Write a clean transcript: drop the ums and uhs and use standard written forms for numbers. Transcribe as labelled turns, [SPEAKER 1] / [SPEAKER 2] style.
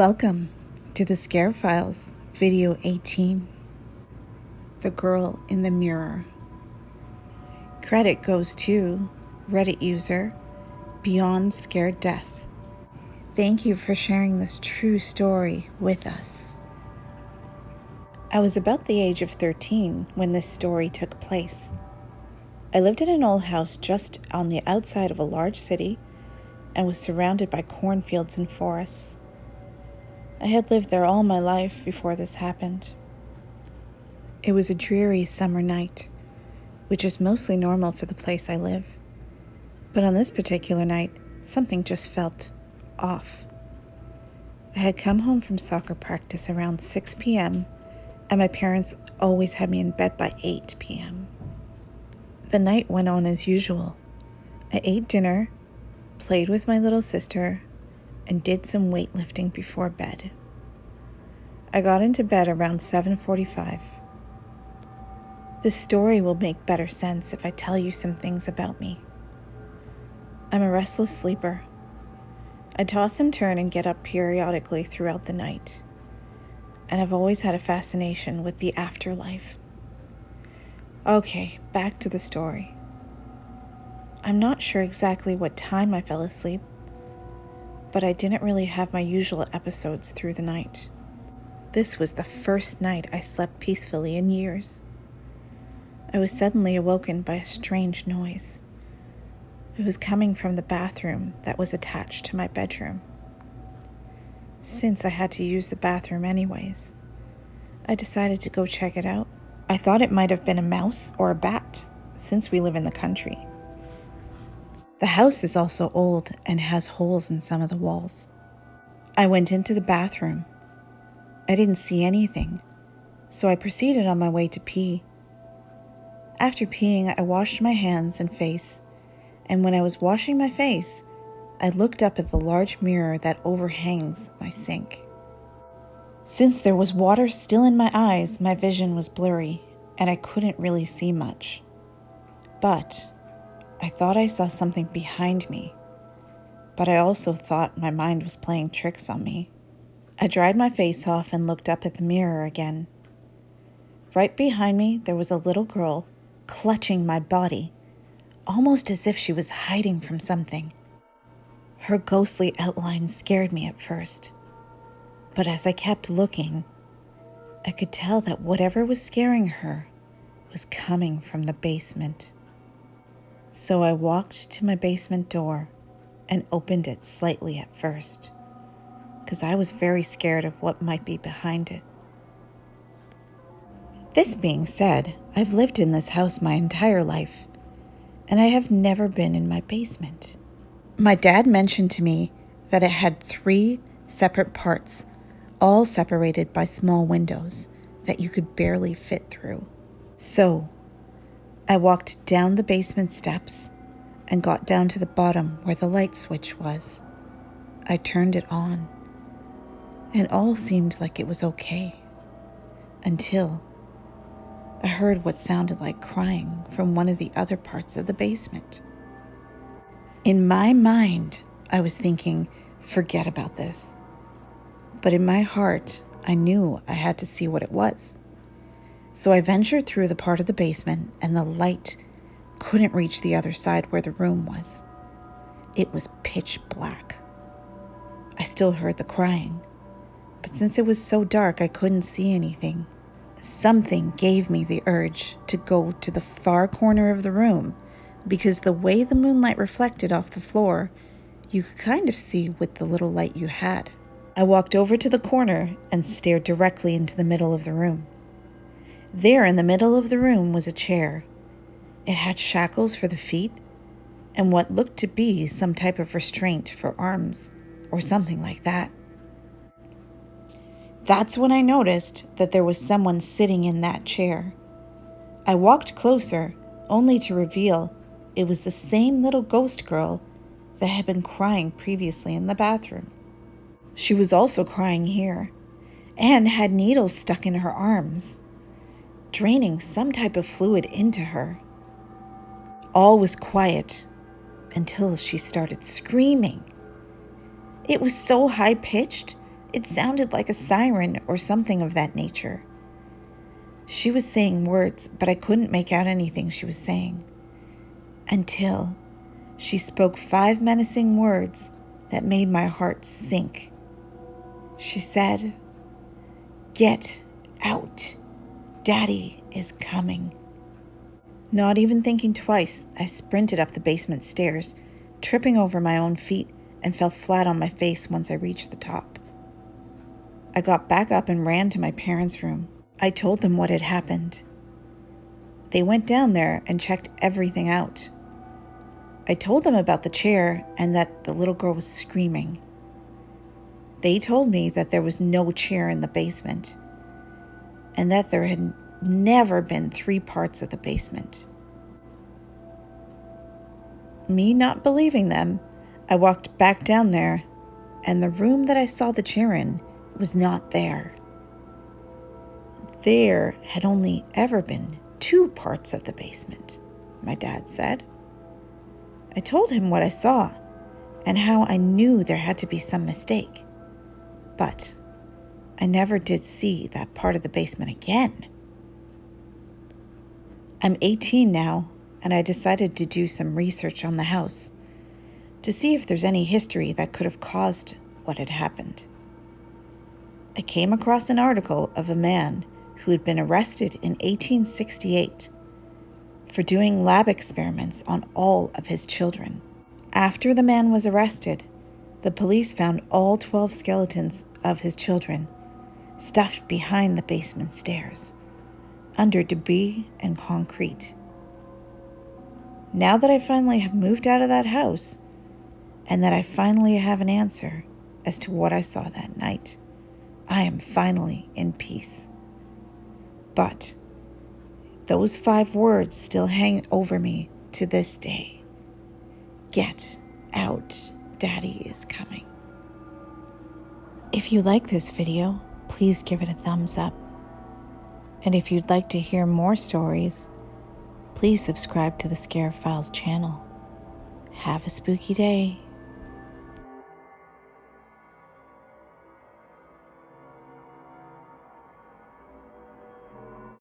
[SPEAKER 1] Welcome to the Scare Files, video 18, The Girl in the Mirror. Credit goes to Reddit user beyondscareddeath. Thank you for sharing this true story with us. I was about the age of 13 when this story took place. I lived in an old house just on the outside of a large city and was surrounded by cornfields and forests. I had lived there all my life before this happened. It was a dreary summer night, which is mostly normal for the place I live. But on this particular night, something just felt off. I had come home from soccer practice around 6 p.m., and my parents always had me in bed by 8 p.m. The night went on as usual. I ate dinner, played with my little sister, and did some weightlifting before bed. I got into bed around 7:45. This story will make better sense if I tell you some things about me. I'm a restless sleeper. I toss and turn and get up periodically throughout the night, and I've always had a fascination with the afterlife. Okay, back to the story. I'm not sure exactly what time I fell asleep, but I didn't really have my usual episodes through the night. This was the first night I slept peacefully in years. I was suddenly awoken by a strange noise. It was coming from the bathroom that was attached to my bedroom. Since I had to use the bathroom anyways, I decided to go check it out. I thought it might have been a mouse or a bat, since we live in the country. The house is also old and has holes in some of the walls. I went into the bathroom. I didn't see anything, so I proceeded on my way to pee. After peeing, I washed my hands and face, and when I was washing my face, I looked up at the large mirror that overhangs my sink. Since there was water still in my eyes, my vision was blurry, and I couldn't really see much. But I thought I saw something behind me, but I also thought my mind was playing tricks on me. I dried my face off and looked up at the mirror again. Right behind me, there was a little girl clutching my body, almost as if she was hiding from something. Her ghostly outline scared me at first, but as I kept looking, I could tell that whatever was scaring her was coming from the basement. So I walked to my basement door and opened it slightly at first, because I was very scared of what might be behind it. This being said, I've lived in this house my entire life, and I have never been in my basement. My dad mentioned to me that it had 3 separate parts, all separated by small windows that you could barely fit through. So I walked down the basement steps and got down to the bottom where the light switch was. I turned it on, and all seemed like it was okay, until I heard what sounded like crying from one of the other parts of the basement. In my mind, I was thinking, forget about this. But in my heart, I knew I had to see what it was. So I ventured through the part of the basement, and the light couldn't reach the other side where the room was. It was pitch black. I still heard the crying, but since it was so dark, I couldn't see anything. Something gave me the urge to go to the far corner of the room, because the way the moonlight reflected off the floor, you could kind of see with the little light you had. I walked over to the corner and stared directly into the middle of the room. There in the middle of the room was a chair. It had shackles for the feet and what looked to be some type of restraint for arms or something like that. That's when I noticed that there was someone sitting in that chair. I walked closer, only to reveal it was the same little ghost girl that had been crying previously in the bathroom. She was also crying here, and had needles stuck in her arms, draining some type of fluid into her. All was quiet until she started screaming. It was so high-pitched, It sounded like a siren or something of that nature. She was saying words, but I couldn't make out anything she was saying. Until she spoke 5 menacing words that made my heart sink. She said, "Get out. Daddy is coming." Not even thinking twice, I sprinted up the basement stairs, tripping over my own feet, and fell flat on my face once I reached the top. I got back up and ran to my parents' room. I told them what had happened. They went down there and checked everything out. I told them about the chair and that the little girl was screaming. They told me that there was no chair in the basement and that there had never been 3 parts of the basement. Me not believing them, I walked back down there, and the room that I saw the chair in was not there. There had only ever been 2 parts of the basement, my dad said. I told him what I saw and how I knew there had to be some mistake, but I never did see that part of the basement again. I'm 18 now, and I decided to do some research on the house to see if there's any history that could have caused what had happened. I came across an article of a man who had been arrested in 1868 for doing lab experiments on all of his children. After the man was arrested, the police found all 12 skeletons of his children stuffed behind the basement stairs, under debris and concrete. Now that I finally have moved out of that house, and that I finally have an answer as to what I saw that night, I am finally in peace. But those 5 words still hang over me to this day. Get out, Daddy is coming. If you like this video, please give it a thumbs up. And if you'd like to hear more stories, please subscribe to the Scare Files channel. Have a spooky day.